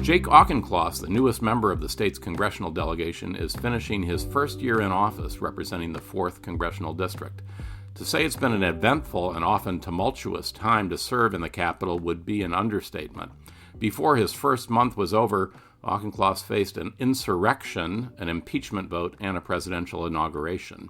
Jake Auchincloss, the newest member of the state's congressional delegation, is finishing his first year in office representing the 4th Congressional District. To say it's been an eventful and often tumultuous time to serve in the Capitol would be an understatement. Before his first month was over, Auchincloss faced an insurrection, an impeachment vote, and a presidential inauguration.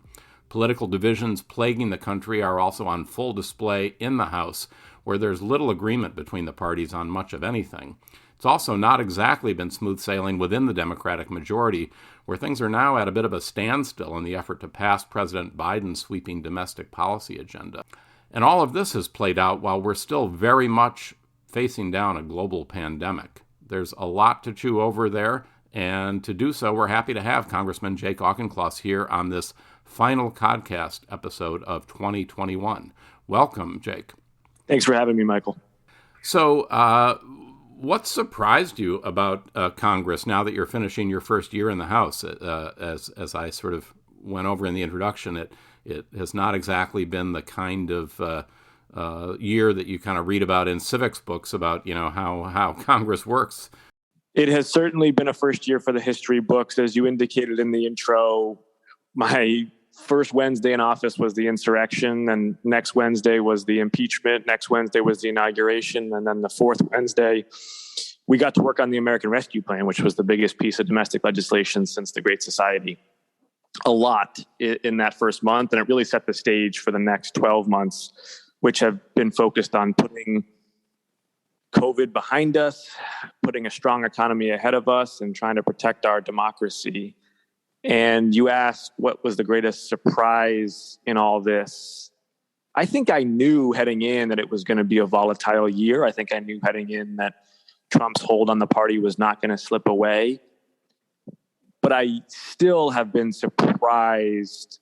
Political divisions plaguing the country are also on full display in the House, where there's little agreement between the parties on much of anything. It's also not exactly been smooth sailing within the Democratic majority, where things are now at a bit of a standstill in the effort to pass President Biden's sweeping domestic policy agenda. And all of this has played out while we're still very much facing down a global pandemic. There's a lot to chew over there, and to do so, we're happy to have Congressman Jake Auchincloss here on this final podcast episode of 2021. Welcome, Jake. Thanks for having me, Michael. So, what surprised you about Congress now that you're finishing your first year in the House? As I sort of went over in the introduction, it has not exactly been the kind of year that you kind of read about in civics books about, how Congress works. It has certainly been a first year for the history books. As you indicated in the intro, my first Wednesday in office was the insurrection, and next Wednesday was the impeachment, next Wednesday was the inauguration, and then the fourth Wednesday, we got to work on the American Rescue Plan, which was the biggest piece of domestic legislation since the Great Society. A lot in that first month, and it really set the stage for the next 12 months, which have been focused on putting COVID behind us, putting a strong economy ahead of us, and trying to protect our democracy. And you asked what was the greatest surprise in all this. I think I knew heading in that it was going to be a volatile year. I think I knew heading in that Trump's hold on the party was not going to slip away. But I still have been surprised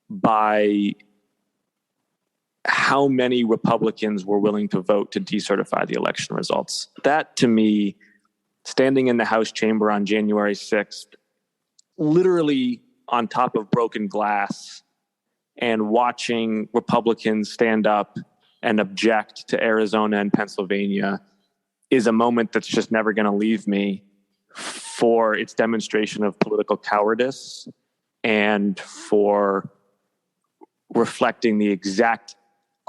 by how many Republicans were willing to vote to decertify the election results. That, to me, standing in the House chamber on January 6th, literally on top of broken glass, and watching Republicans stand up and object to Arizona and Pennsylvania is a moment that's just never going to leave me, for its demonstration of political cowardice and for reflecting the exact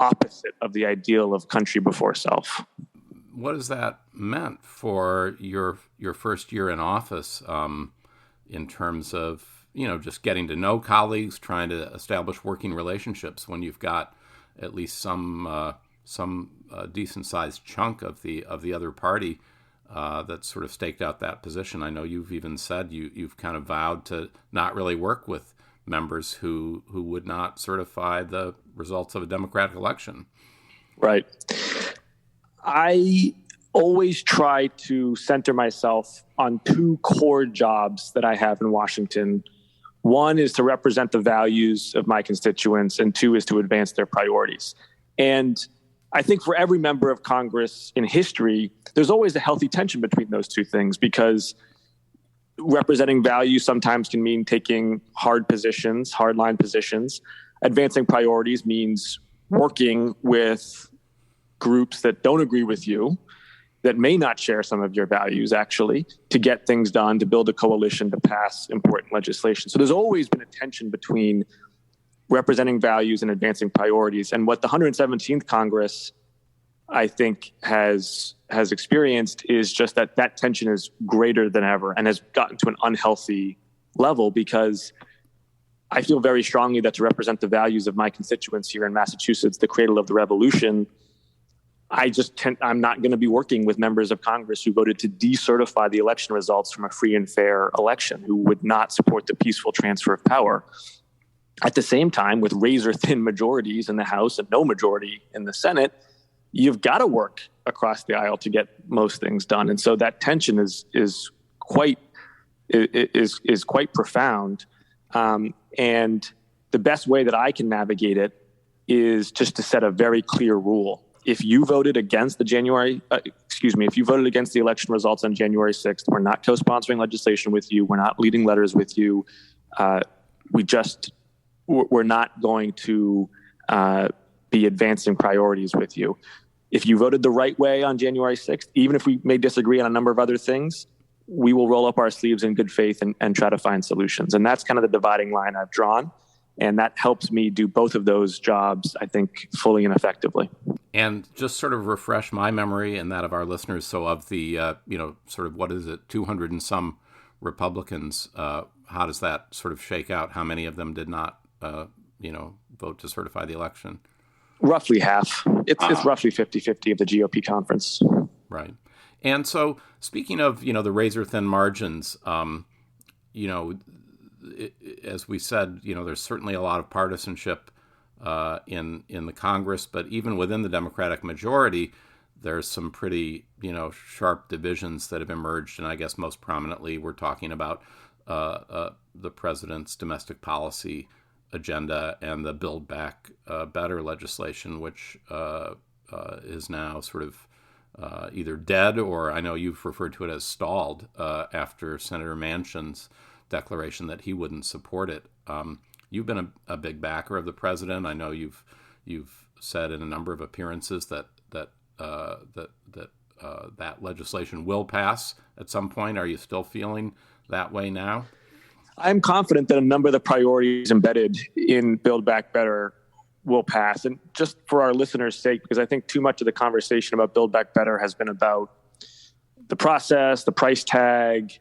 opposite of the ideal of country before self. What has that meant for your first year in office, in terms of, just getting to know colleagues, trying to establish working relationships when you've got at least some decent sized chunk of the other party that's sort of staked out that position? I know you've even said you've kind of vowed to not really work with members who would not certify the results of a democratic election. Right. I always try to center myself on two core jobs that I have in Washington. One is to represent the values of my constituents, and two is to advance their priorities. And I think for every member of Congress in history, there's always a healthy tension between those two things, because representing values sometimes can mean taking hardline positions. Advancing priorities means working with groups that don't agree with you, that may not share some of your values, actually, to get things done, to build a coalition, to pass important legislation. So there's always been a tension between representing values and advancing priorities. And what the 117th Congress, I think, has experienced is just that tension is greater than ever and has gotten to an unhealthy level, because I feel very strongly that to represent the values of my constituents here in Massachusetts, the cradle of the revolution, I'm not going to be working with members of Congress who voted to decertify the election results from a free and fair election, who would not support the peaceful transfer of power. At the same time, with razor-thin majorities in the House and no majority in the Senate, you've got to work across the aisle to get most things done. And so that tension is quite profound. And the best way that I can navigate it is just to set a very clear rule. If you voted against if you voted against the election results on January 6th, we're not co-sponsoring legislation with you. We're not leading letters with you. We're not going to be advancing priorities with you. if you voted the right way on January 6th, even if we may disagree on a number of other things, we will roll up our sleeves in good faith and try to find solutions. And that's kind of the dividing line I've drawn. And that helps me do both of those jobs, I think, fully and effectively. And just sort of refresh my memory and that of our listeners. So of the, sort of, what is it, 200 and some Republicans, how does that sort of shake out? How many of them did not, vote to certify the election? Roughly half. It's roughly 50-50 of the GOP conference. Right. And so speaking of, the razor-thin margins, as we said, there's certainly a lot of partisanship in the Congress, but even within the Democratic majority, there's some pretty, sharp divisions that have emerged. And I guess most prominently, we're talking about the president's domestic policy agenda and the Build Back Better legislation, which is now sort of either dead, or I know you've referred to it as stalled after Senator Manchin's declaration that he wouldn't support it. You've been a big backer of the president. I know you've said in a number of appearances that legislation will pass at some point. Are you still feeling that way now? I'm confident that a number of the priorities embedded in Build Back Better will pass. And just for our listeners' sake, because I think too much of the conversation about Build Back Better has been about the process, the price tag.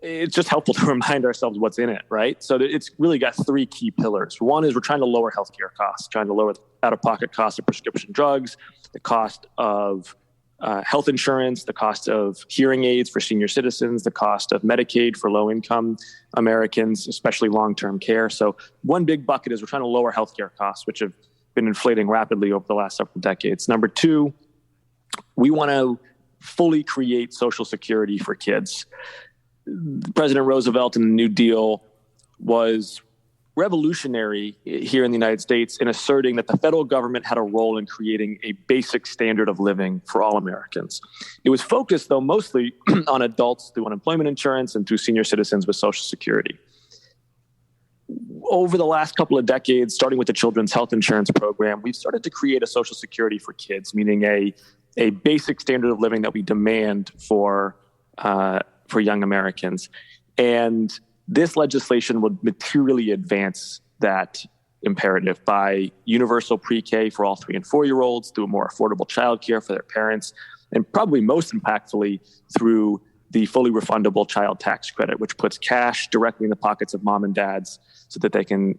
It's just helpful to remind ourselves what's in it, right? So it's really got three key pillars. One is we're trying to lower healthcare costs, trying to lower the out-of-pocket cost of prescription drugs, the cost of health insurance, the cost of hearing aids for senior citizens, the cost of Medicaid for low-income Americans, especially long-term care. So one big bucket is we're trying to lower healthcare costs, which have been inflating rapidly over the last several decades. Number two, we want to fully create Social Security for kids. President Roosevelt in the New Deal was revolutionary here in the United States in asserting that the federal government had a role in creating a basic standard of living for all Americans. It was focused, though, mostly on adults through unemployment insurance and through senior citizens with Social Security. Over the last couple of decades, starting with the Children's Health Insurance Program, we've started to create a Social Security for kids, meaning a basic standard of living that we demand for young Americans. And this legislation would materially advance that imperative by universal pre-K for all 3 and 4-year-olds, through a more affordable childcare for their parents, and probably most impactfully through the fully refundable child tax credit, which puts cash directly in the pockets of mom and dads so that they can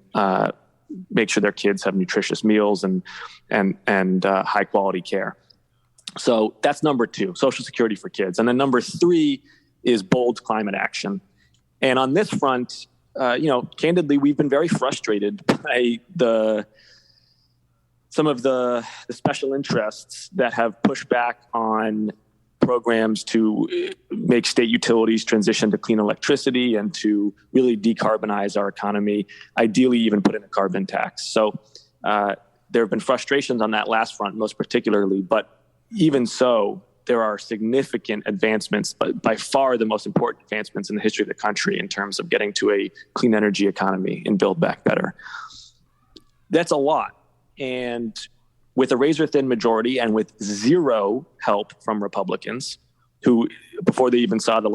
make sure their kids have nutritious meals and high quality care. So that's number two, Social Security for kids. And then number three is bold climate action. And on this front, candidly, we've been very frustrated by some of the special interests that have pushed back on programs to make state utilities transition to clean electricity and to really decarbonize our economy, ideally even put in a carbon tax. So there have been frustrations on that last front, most particularly, but even so, there are significant advancements, but by far the most important advancements in the history of the country in terms of getting to a clean energy economy and Build Back Better. That's a lot. And with a razor-thin majority and with zero help from Republicans, who, before they even saw the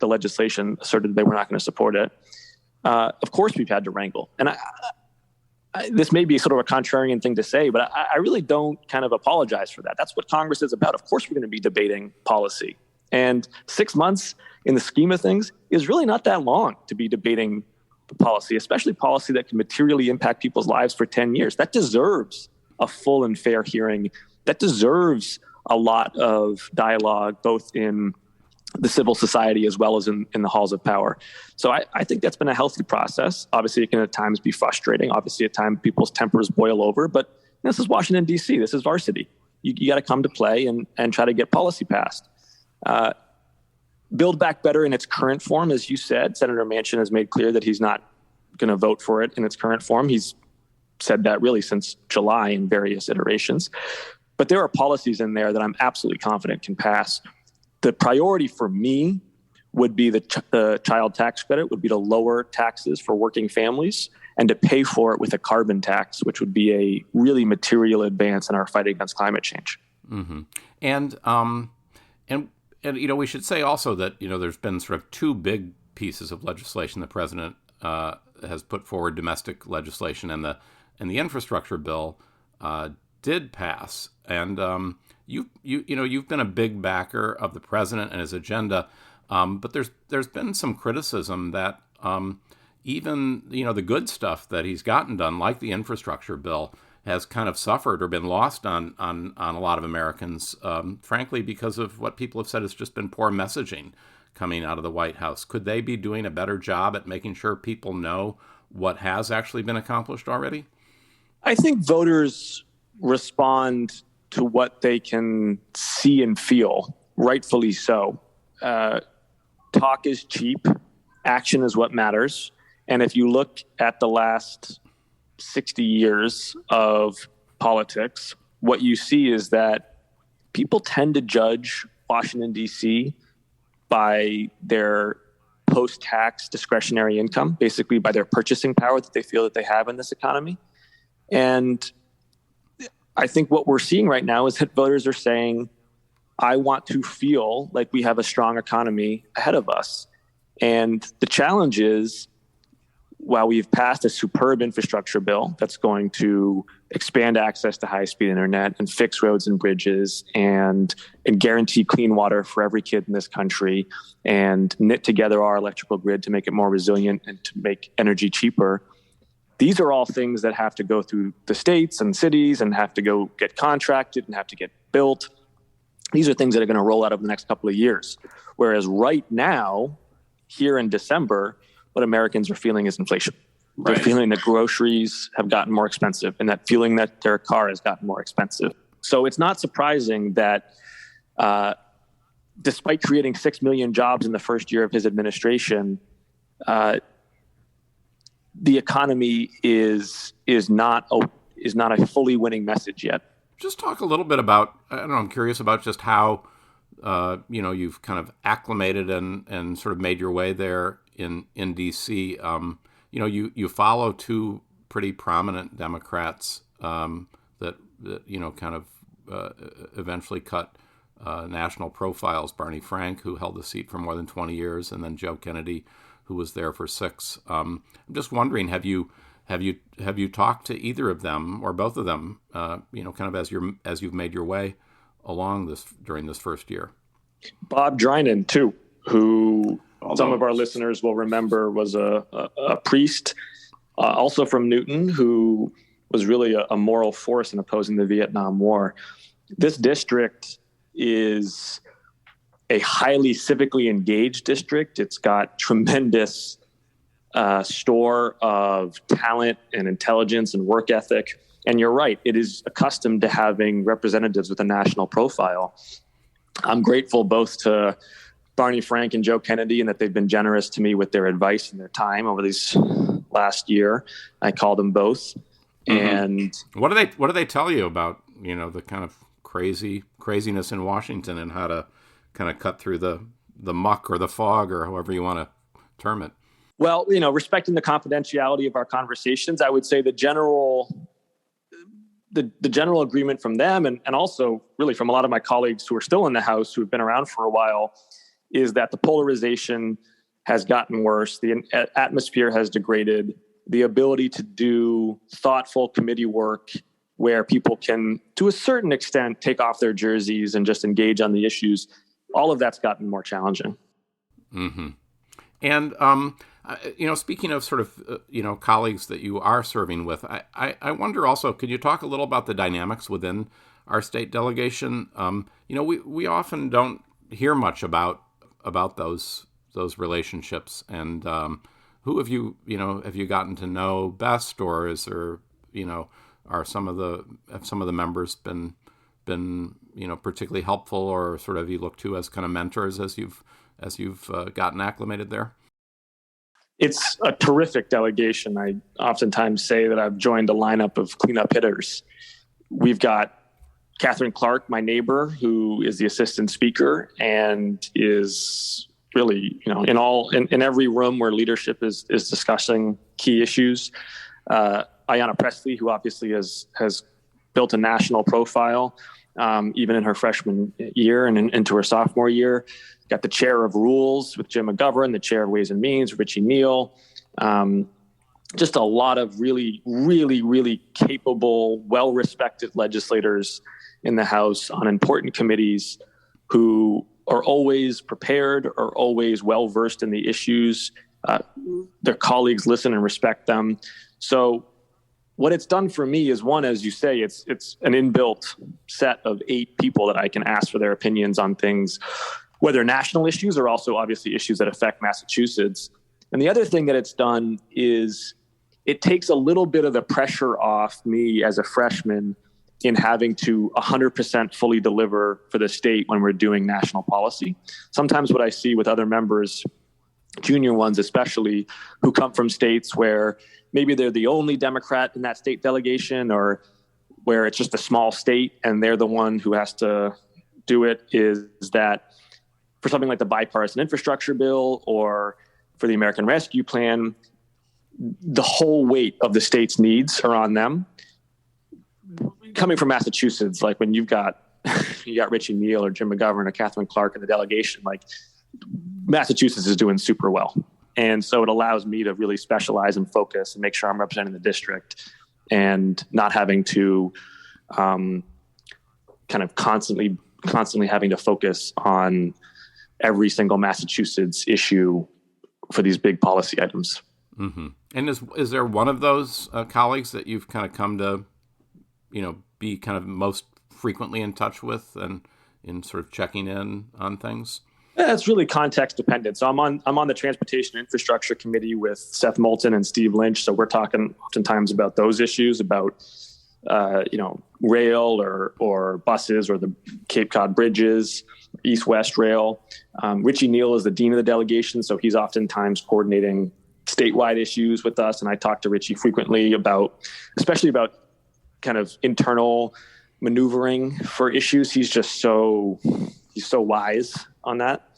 legislation, asserted they were not going to support it, of course we've had to wrangle. And this may be sort of a contrarian thing to say, but I really don't kind of apologize for that. That's what Congress is about. Of course, we're going to be debating policy. And 6 months in the scheme of things is really not that long to be debating policy, especially policy that can materially impact people's lives for 10 years. That deserves a full and fair hearing. That deserves a lot of dialogue, both in the civil society as well as in the halls of power. So I think that's been a healthy process. Obviously, it can at times be frustrating. Obviously, at times people's tempers boil over. But this is Washington, D.C. This is varsity. You got to come to play and try to get policy passed. Build Back Better in its current form, as you said, Senator Manchin has made clear that he's not going to vote for it in its current form. He's said that really since July in various iterations. But there are policies in there that I'm absolutely confident can pass. The priority for me would be the child tax credit, would be to lower taxes for working families and to pay for it with a carbon tax, which would be a really material advance in our fight against climate change. Mm-hmm. And and we should say also that there's been sort of two big pieces of legislation the president has put forward. Domestic legislation and the infrastructure bill did pass. And you've been a big backer of the president and his agenda, but there's been some criticism that even the good stuff that he's gotten done, like the infrastructure bill, has kind of suffered or been lost on a lot of Americans, frankly, because of what people have said has just been poor messaging coming out of the White House. Could they be doing a better job at making sure people know what has actually been accomplished already? I think voters respond to what they can see and feel, rightfully so. Talk is cheap. Action is what matters. And if you look at the last 60 years of politics, what you see is that people tend to judge Washington, D.C. by their post-tax discretionary income, basically by their purchasing power that they feel that they have in this economy. And I think what we're seeing right now is that voters are saying, I want to feel like we have a strong economy ahead of us. And the challenge is, while we've passed a superb infrastructure bill that's going to expand access to high-speed internet and fix roads and bridges and guarantee clean water for every kid in this country and knit together our electrical grid to make it more resilient and to make energy cheaper, these are all things that have to go through the states and cities and have to go get contracted and have to get built. These are things that are going to roll out over the next couple of years. Whereas right now, here in December, what Americans are feeling is inflation. They're feeling that groceries have gotten more expensive and that feeling that their car has gotten more expensive. So it's not surprising that despite creating 6 million jobs in the first year of his administration, the economy is not a fully winning message yet. Just talk a little bit about, I don't know, I'm curious about just how, you've kind of acclimated and sort of made your way there in D.C. You follow two pretty prominent Democrats that kind of eventually cut national profiles. Barney Frank, who held the seat for more than 20 years, and then Joe Kennedy, who was there for 6. I'm just wondering, have you talked to either of them or both of them, kind of as you've made your way along during this first year? Bob Drinan, too, who some of our listeners will remember was a priest, also from Newton, who was really a moral force in opposing the Vietnam War. This district is a highly civically engaged district. It's got tremendous store of talent and intelligence and work ethic. And you're right, it is accustomed to having representatives with a national profile. I'm grateful both to Barney Frank and Joe Kennedy and that they've been generous to me with their advice and their time over this last year. I call them both. Mm-hmm. And what do they tell you about, the kind of craziness in Washington and how to kind of cut through the muck or the fog or however you want to term it? Well, respecting the confidentiality of our conversations, I would say the general agreement from them and also really from a lot of my colleagues who are still in the House, who have been around for a while, is that the polarization has gotten worse. The atmosphere has degraded. The ability to do thoughtful committee work where people can, to a certain extent, take off their jerseys and just engage on the issues, all of that's gotten more challenging. Mm-hmm. And, speaking of sort of, colleagues that you are serving with, I wonder also, could you talk a little about the dynamics within our state delegation? We often don't hear much about those relationships. And who have you gotten to know best, or is there, have some of the members been particularly helpful, or sort of you look to as kind of mentors as you've gotten acclimated there? It's a terrific delegation. I oftentimes say that I've joined a lineup of cleanup hitters. We've got Catherine Clark, my neighbor, who is the assistant speaker and is really, in every room where leadership is discussing key issues. Ayanna Pressley, who obviously has built a national profile. even in her freshman year and into her sophomore year. Got the chair of rules with Jim McGovern, the chair of Ways and Means, Richie Neal. Just a lot of really, really, really capable, well-respected legislators in the House on important committees who are always prepared, are always well-versed in the issues. Their colleagues listen and respect them. So what it's done for me is, one, as you say, it's an inbuilt set of 8 people that I can ask for their opinions on things, whether national issues or also obviously issues that affect Massachusetts. And the other thing that it's done is it takes a little bit of the pressure off me as a freshman in having to 100% fully deliver for the state when we're doing national policy. Sometimes what I see with other members, junior ones especially, who come from states where maybe they're the only Democrat in that state delegation, or where it's just a small state and they're the one who has to do it, is that for something like the bipartisan infrastructure bill or for the American Rescue Plan, the whole weight of the state's needs are on them. Coming from Massachusetts, like when you got Richie Neal or Jim McGovern or Catherine Clark in the delegation, like Massachusetts is doing super well. And so it allows me to really specialize and focus and make sure I'm representing the district and not having to kind of constantly having to focus on every single Massachusetts issue for these big policy items. Mm-hmm. And is there one of those colleagues that you've kind of come to, be kind of most frequently in touch with and in sort of checking in on things? Yeah, it's really context dependent. So I'm on the Transportation Infrastructure Committee with Seth Moulton and Steve Lynch. So we're talking oftentimes about those issues, about rail or buses or the Cape Cod bridges, East-West rail. Richie Neal is the dean of the delegation, so he's oftentimes coordinating statewide issues with us. And I talk to Richie frequently especially about kind of internal maneuvering for issues. He's so wise on that.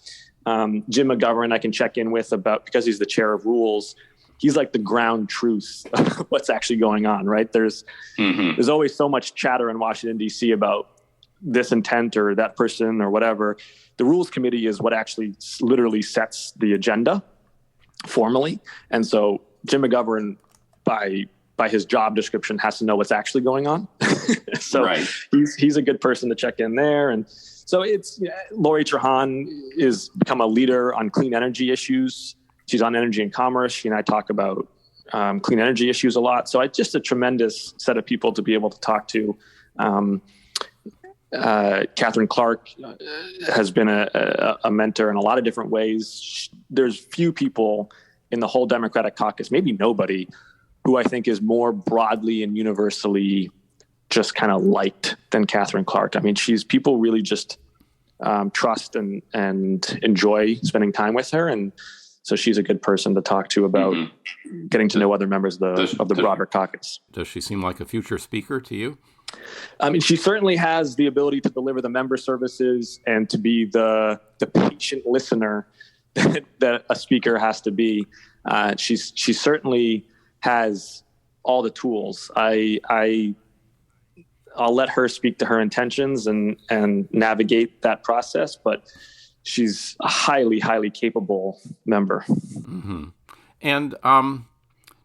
Jim McGovern, I can check in with about, because he's the chair of rules, he's like the ground truth of what's actually going on, right? There's always so much chatter in Washington, D.C. about this intent or that person or whatever. The rules committee is what actually literally sets the agenda formally. And so Jim McGovern, by his job description, has to know what's actually going on. So right. He's a good person to check in there. And so Lori Trahan is become a leader on clean energy issues. She's on energy and commerce. She and I talk about clean energy issues a lot. So it's just a tremendous set of people to be able to talk to. Catherine Clark has been a mentor in a lot of different ways. There's few people in the whole Democratic caucus, maybe nobody, who I think is more broadly and universally just kind of liked than Catherine Clark. I mean, people really just trust and enjoy spending time with her. And so she's a good person to talk to about getting to know other members of the broader caucus. Does she seem like a future speaker to you? I mean, she certainly has the ability to deliver the member services and to be the patient listener that a speaker has to be. She certainly has all the tools. I'll let her speak to her intentions and navigate that process, but she's a highly, highly capable member. Mm-hmm. And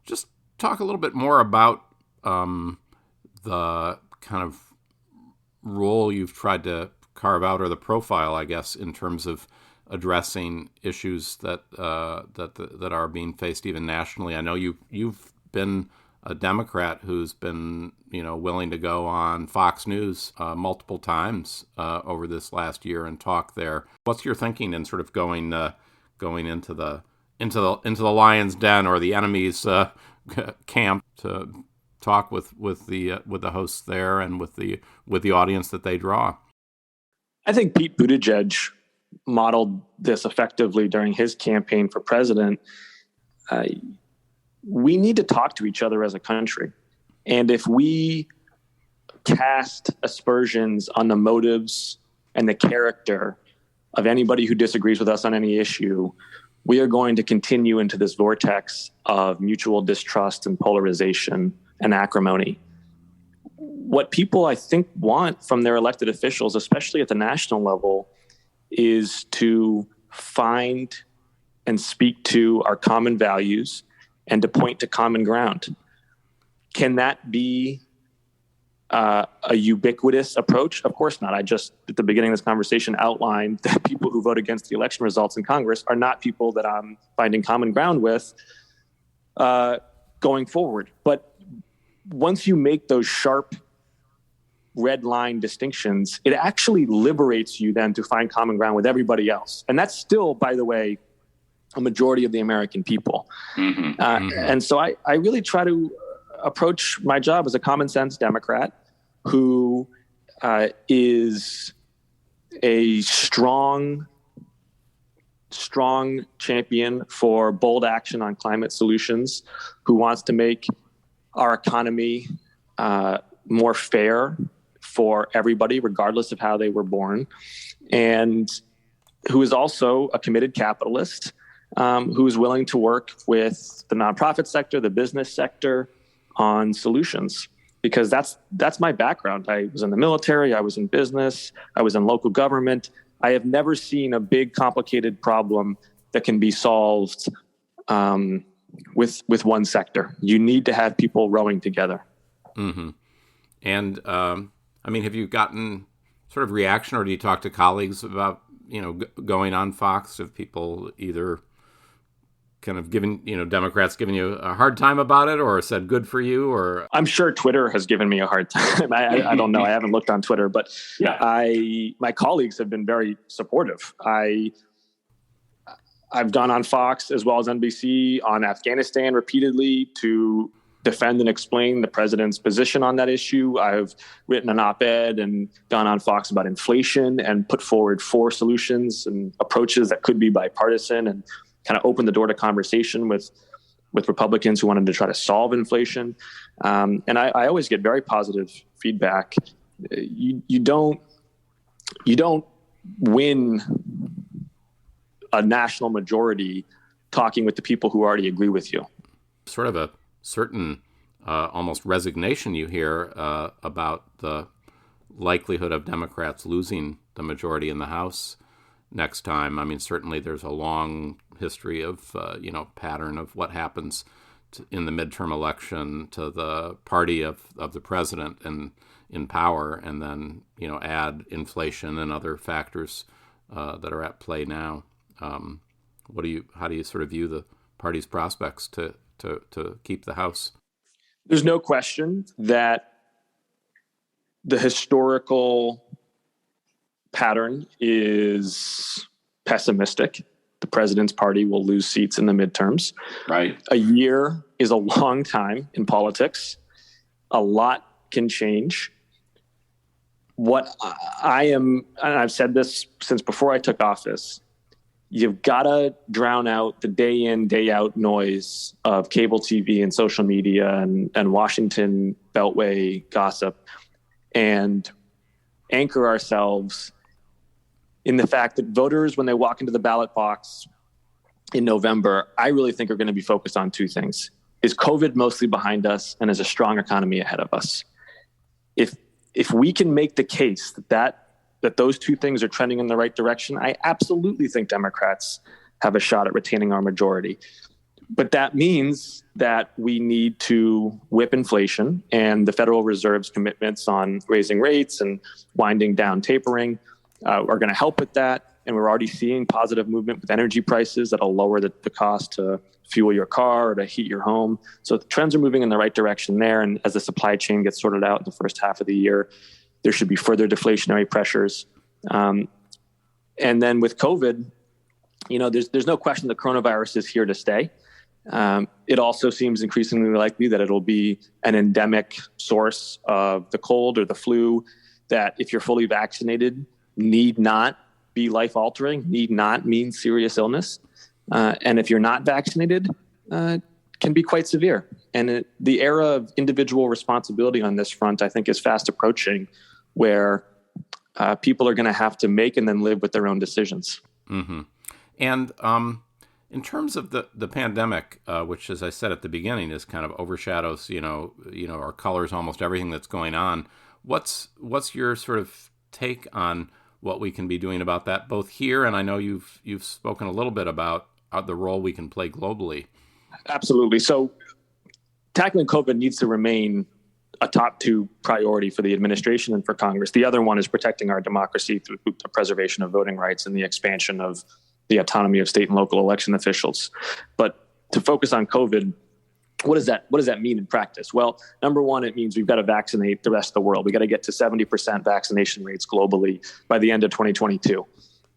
just talk a little bit more about the kind of role you've tried to carve out, or the profile, I guess, in terms of addressing issues that are being faced even nationally. I know you've been a Democrat who's been willing to go on Fox News multiple times over this last year and talk there. What's your thinking in sort of going into the lion's den or the enemy's camp to talk with the hosts there and with the audience that they draw? I think Pete Buttigieg modeled this effectively during his campaign for president. We need to talk to each other as a country. And if we cast aspersions on the motives and the character of anybody who disagrees with us on any issue, we are going to continue into this vortex of mutual distrust and polarization and acrimony. what people, I think, want from their elected officials, especially at the national level, is to find and speak to our common values and to point to common ground. Can that be a ubiquitous approach? Of course not. I just, at the beginning of this conversation, outlined that people who vote against the election results in Congress are not people that I'm finding common ground with going forward. But once you make those sharp red line distinctions, it actually liberates you then to find common ground with everybody else. And that's still, by the way, a majority of the American people. And so I really try to approach my job as a common sense Democrat who is a strong champion for bold action on climate solutions, who wants to make our economy more fair for everybody, regardless of how they were born, and who is also a committed capitalist, who is willing to work with the nonprofit sector, the business sector on solutions. Because that's my background. I was in the military, I was in business, I was in local government. I have never seen a big, complicated problem that can be solved with one sector. You need to have people rowing together. Mm-hmm. And I mean, have you gotten sort of reaction, or do you talk to colleagues about going on Fox? Have people either kind of given, Democrats giving you a hard time about it, or said good for you? Or I'm sure Twitter has given me a hard time. I don't know. I haven't looked on Twitter, but yeah, my colleagues have been very supportive. I've gone on Fox as well as NBC on Afghanistan repeatedly to defend and explain the president's position on that issue. I've written an op-ed and gone on Fox about inflation and put forward 4 solutions and approaches that could be bipartisan, and kind of opened the door to conversation with Republicans who wanted to try to solve inflation. And I always get very positive feedback. You don't win a national majority talking with the people who already agree with you. Sort of a certain almost resignation you hear about the likelihood of Democrats losing the majority in the House next time. I mean, certainly there's a long history of, pattern of what happens in the midterm election to the party of the president and in power, and then, add inflation and other factors that are at play now. How do you sort of view the party's prospects to keep the House? There's no question that the historical pattern is pessimistic. The president's party will lose seats in the midterms. Right. A year is a long time in politics. A lot can change. What I am, and I've said this since before I took office, you've got to drown out the day in, day out noise of cable TV and social media and Washington Beltway gossip, and anchor ourselves in the fact that voters, when they walk into the ballot box in November, I really think are going to be focused on 2 things. Is COVID mostly behind us, and is a strong economy ahead of us? If we can make the case that those 2 things are trending in the right direction, I absolutely think Democrats have a shot at retaining our majority. But that means that we need to whip inflation, and the Federal Reserve's commitments on raising rates and winding down tapering are going to help with that. And we're already seeing positive movement with energy prices that'll lower the cost to fuel your car or to heat your home. So the trends are moving in the right direction there. And as the supply chain gets sorted out in the first half of the year, there should be further deflationary pressures. And then with COVID, there's no question the coronavirus is here to stay. It also seems increasingly likely that it'll be an endemic source of the cold or the flu that, if you're fully vaccinated, need not be life-altering, need not mean serious illness. And if you're not vaccinated, can be quite severe. And the era of individual responsibility on this front, I think, is fast approaching, where people are going to have to make and then live with their own decisions. Mm-hmm. And In terms of the pandemic, which, as I said at the beginning, is kind of overshadows, or colors almost everything that's going on. What's your sort of take on what we can be doing about that, both here, and I know you've spoken a little bit about the role we can play globally? Absolutely. So tackling COVID needs to remain a top two priority for the administration and for Congress. The other one is protecting our democracy through the preservation of voting rights and the expansion of the autonomy of state and local election officials. But to focus on COVID, what does that mean in practice? Well, number one, it means we've got to vaccinate the rest of the world. We got to get to 70% vaccination rates globally by the end of 2022.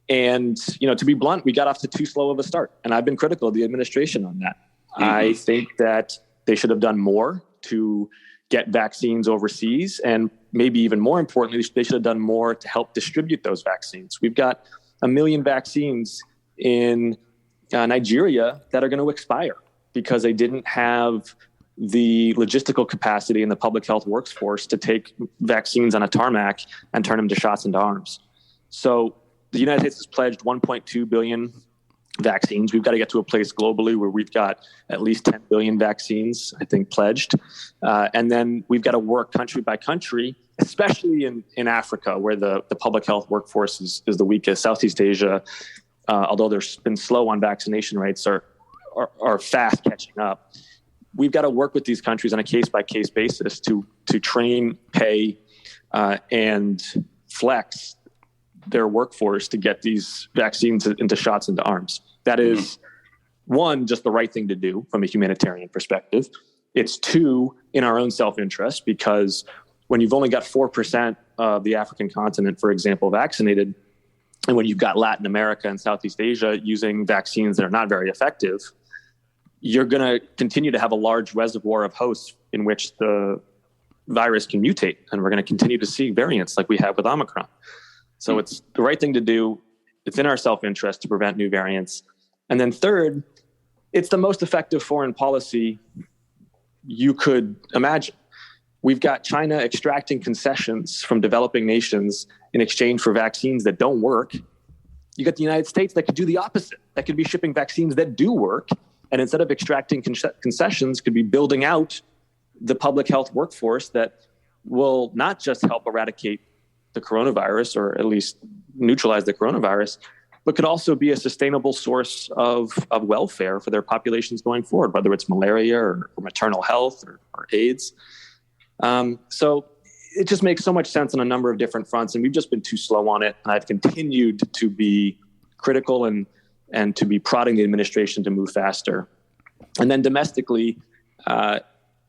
And, to be blunt, we got off to too slow of a start. And I've been critical of the administration on that. Mm-hmm. I think that they should have done more to get vaccines overseas. And maybe even more importantly, they should have done more to help distribute those vaccines. We've got 1 million vaccines in Nigeria that are going to expire because they didn't have the logistical capacity in the public health workforce to take vaccines on a tarmac and turn them to shots into arms. So the United States has pledged 1.2 billion vaccines. We've got to get to a place globally where we've got at least 10 billion vaccines, I think, pledged. And then we've got to work country by country, especially in Africa, where the public health workforce is the weakest. Southeast Asia, although they've been slow on vaccination rates, are fast catching up. We've got to work with these countries on a case-by-case basis to train, pay, and flex their workforce to get these vaccines into shots into arms. That is, one, just the right thing to do from a humanitarian perspective. It's two, in our own self-interest, because when you've only got 4% of the African continent, for example, vaccinated, and when you've got Latin America and Southeast Asia using vaccines that are not very effective, you're going to continue to have a large reservoir of hosts in which the virus can mutate. And we're going to continue to see variants like we have with Omicron. So it's the right thing to do. It's in our self-interest to prevent new variants. And then third, it's the most effective foreign policy you could imagine. We've got China extracting concessions from developing nations in exchange for vaccines that don't work. You got the United States that could do the opposite, that could be shipping vaccines that do work. And instead of extracting concessions, could be building out the public health workforce that will not just help eradicate the coronavirus, or at least neutralize the coronavirus, but could also be a sustainable source of welfare for their populations going forward, whether it's malaria or maternal health or AIDS. So it just makes so much sense on a number of different fronts, and we've just been too slow on it. And I've continued to be critical and to be prodding the administration to move faster. And then domestically,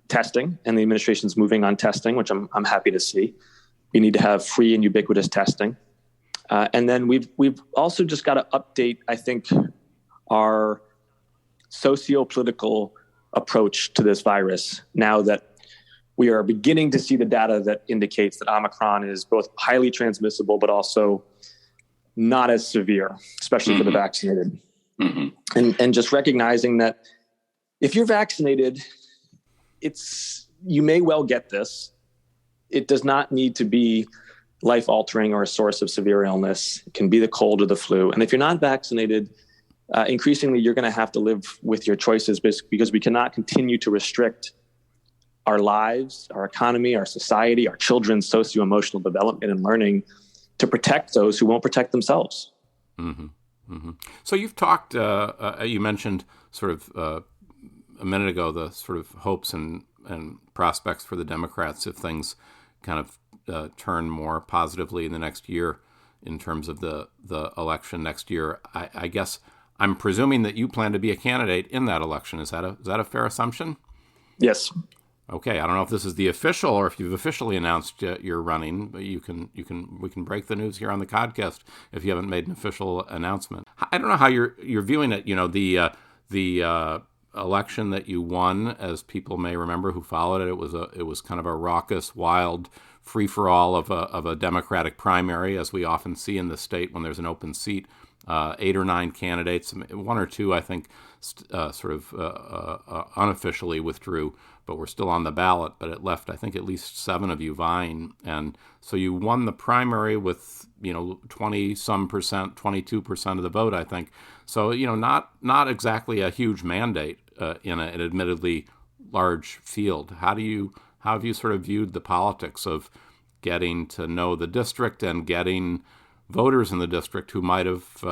testing, and the administration's moving on testing, which I'm happy to see. We need to have free and ubiquitous testing. And then we've also just got to update, I think, our socio-political approach to this virus now that we are beginning to see the data that indicates that Omicron is both highly transmissible, but also not as severe, especially for the vaccinated. Mm-hmm. And just recognizing that if you're vaccinated, you may well get this. It does not need to be life-altering or a source of severe illness. It can be the cold or the flu. And if you're not vaccinated, increasingly you're going to have to live with your choices because we cannot continue to restrict our lives, our economy, our society, our children's socio-emotional development and learning to protect those who won't protect themselves. Mm-hmm. Mm-hmm. So you've talked, you mentioned sort of a minute ago, the sort of hopes and prospects for the Democrats if things kind of turn more positively in the next year in terms of the election next year. I guess I'm presuming that you plan to be a candidate in that election. Is that a fair assumption? Yes. Okay. I don't know if this is the official or if you've officially announced you're running, but we can break the news here on the podcast if you haven't made an official announcement. I don't know how you're viewing it. The election that you won, as people may remember who followed it, it was kind of a raucous, wild free-for-all of a Democratic primary, as we often see in the state when there's an open seat. 8 or 9 candidates, 1 or 2, I think, unofficially withdrew. but were still on the ballot. But it left, I think, at least 7 of you vying. And so you won the primary with, 20-some percent, 22% of the vote, I think. So, not exactly a huge mandate in an admittedly large field. How have you sort of viewed the politics of getting to know the district and getting voters in the district who might have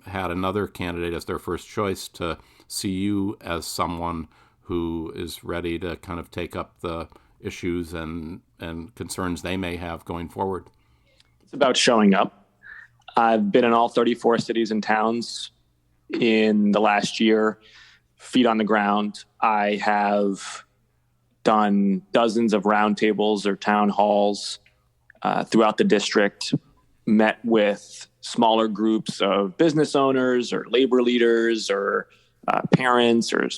had another candidate as their first choice to see you as someone who is ready to kind of take up the issues and concerns they may have going forward? It's about showing up. I've been in all 34 cities and towns in the last year, feet on the ground. I have done dozens of roundtables or town halls throughout the district, met with smaller groups of business owners or labor leaders or parents or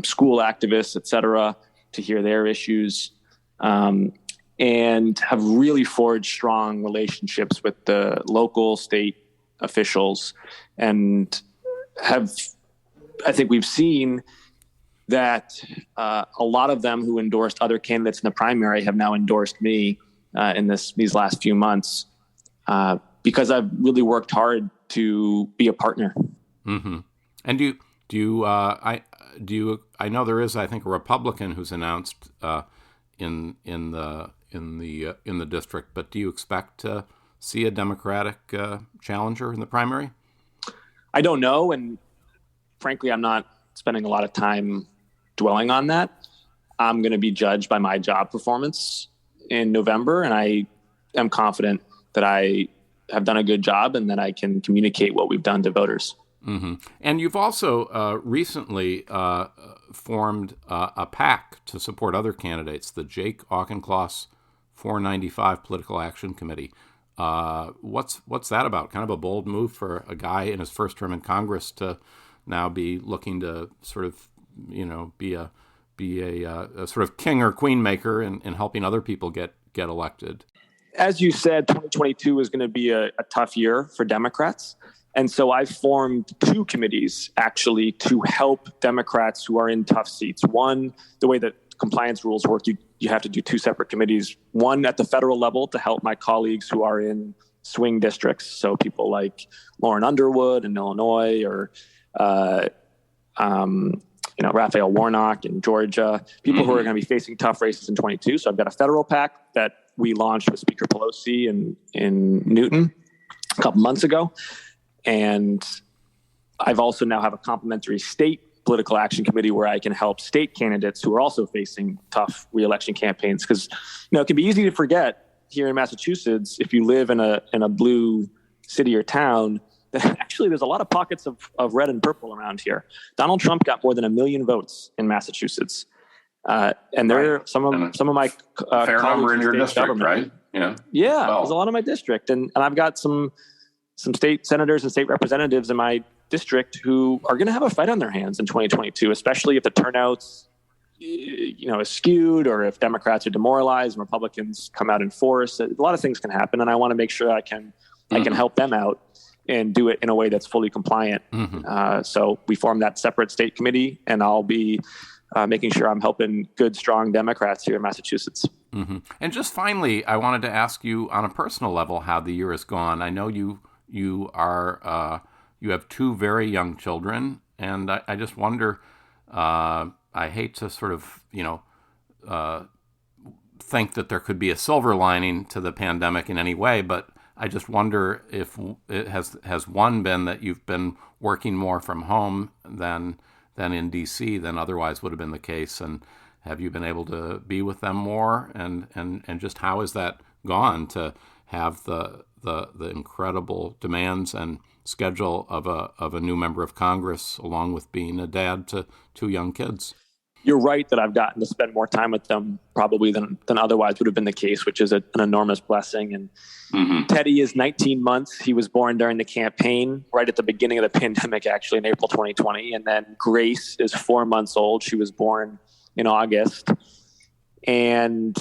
school activists, et cetera, to hear their issues, and have really forged strong relationships with the local, state officials, and I think we've seen that a lot of them who endorsed other candidates in the primary have now endorsed me in these last few months because I've really worked hard to be a partner. Mm-hmm. And I know there is, I think, a Republican who's announced in the district, but do you expect to see a Democratic challenger in the primary? I don't know, and frankly, I'm not spending a lot of time dwelling on that. I'm going to be judged by my job performance in November, and I am confident that I have done a good job and that I can communicate what we've done to voters. Mm-hmm. And you've also recently formed a PAC to support other candidates, the Jake Auchincloss 495 Political Action Committee. What's that about? Kind of a bold move for a guy in his first term in Congress to now be looking to sort of, be a sort of king or queen maker in helping other people get elected. As you said, 2022 is going to be a tough year for Democrats. And so I formed 2 committees actually to help Democrats who are in tough seats. One, the way that compliance rules work, you have to do 2 separate committees. One at the federal level to help my colleagues who are in swing districts. So people like Lauren Underwood in Illinois or, Raphael Warnock in Georgia, people who are going to be facing tough races in 22. So I've got a federal PAC that we launched with Speaker Pelosi in Newton a couple months ago. And I've also now have a complementary state political action committee where I can help state candidates who are also facing tough reelection campaigns. Because, it can be easy to forget here in Massachusetts, if you live in a blue city or town, that actually there's a lot of pockets of red and purple around here. Donald Trump got more than 1 million votes in Massachusetts. And there are some of my fair number in your district, right? Yeah. There's a lot in my district. And I've got some state senators and state representatives in my district who are going to have a fight on their hands in 2022, especially if the turnouts, is skewed or if Democrats are demoralized and Republicans come out in force. A lot of things can happen. And I want to make sure I can help them out and do it in a way that's fully compliant. Mm-hmm. So we formed that separate state committee, and I'll be making sure I'm helping good, strong Democrats here in Massachusetts. Mm-hmm. And just finally, I wanted to ask you on a personal level how the year has gone. I know you have 2 very young children, and I just wonder, I hate to sort of, think that there could be a silver lining to the pandemic in any way, but I just wonder if it has one been that you've been working more from home than in D.C. than otherwise would have been the case, and have you been able to be with them more, and just how has that gone to have the incredible demands and schedule of a new member of Congress, along with being a dad to 2 young kids? You're right that I've gotten to spend more time with them probably than otherwise would have been the case, which is an enormous blessing. And Teddy is 19 months. He was born during the campaign, right at the beginning of the pandemic, actually in April 2020. And then Grace is 4 months old. She was born in August. And,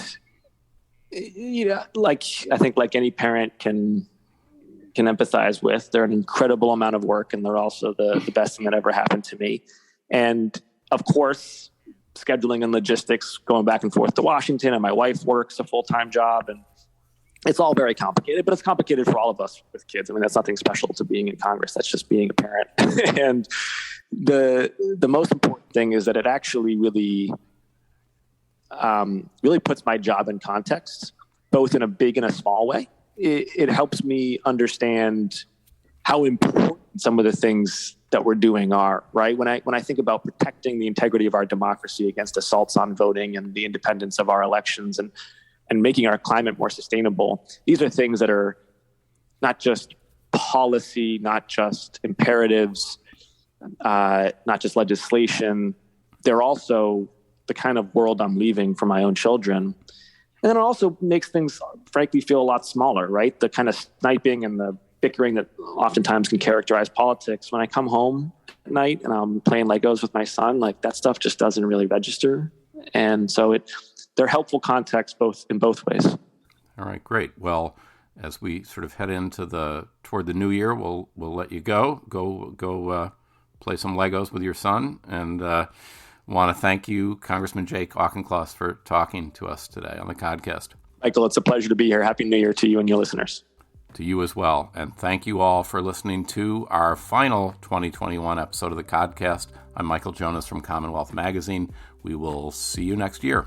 I think like any parent can empathize with, they're an incredible amount of work, and they're also the best thing that ever happened to me. And of course, scheduling and logistics, going back and forth to Washington, and my wife works a full-time job, and it's all very complicated, but it's complicated for all of us with kids. I mean, that's nothing special to being in Congress. That's just being a parent. And the most important thing is that it actually really puts my job in context, both in a big and a small way. It helps me understand how important some of the things that we're doing are, right? When I think about protecting the integrity of our democracy against assaults on voting and the independence of our elections and making our climate more sustainable, these are things that are not just policy, not just imperatives, not just legislation. They're also the kind of world I'm leaving for my own children. And then it also makes things, frankly, feel a lot smaller, right? The kind of sniping and the bickering that oftentimes can characterize politics. When I come home at night and I'm playing Legos with my son, like that stuff just doesn't really register. And so they're helpful context in both ways. All right, great. Well, as we sort of head toward the new year, we'll let you go play some Legos with your son, and want to thank you, Congressman Jake Auchincloss, for talking to us today on the podcast. Michael, it's a pleasure to be here. Happy New Year to you and your listeners. To you as well, and thank you all for listening to our final 2021 episode of the podcast. I'm Michael Jonas from Commonwealth Magazine. We will see you next year.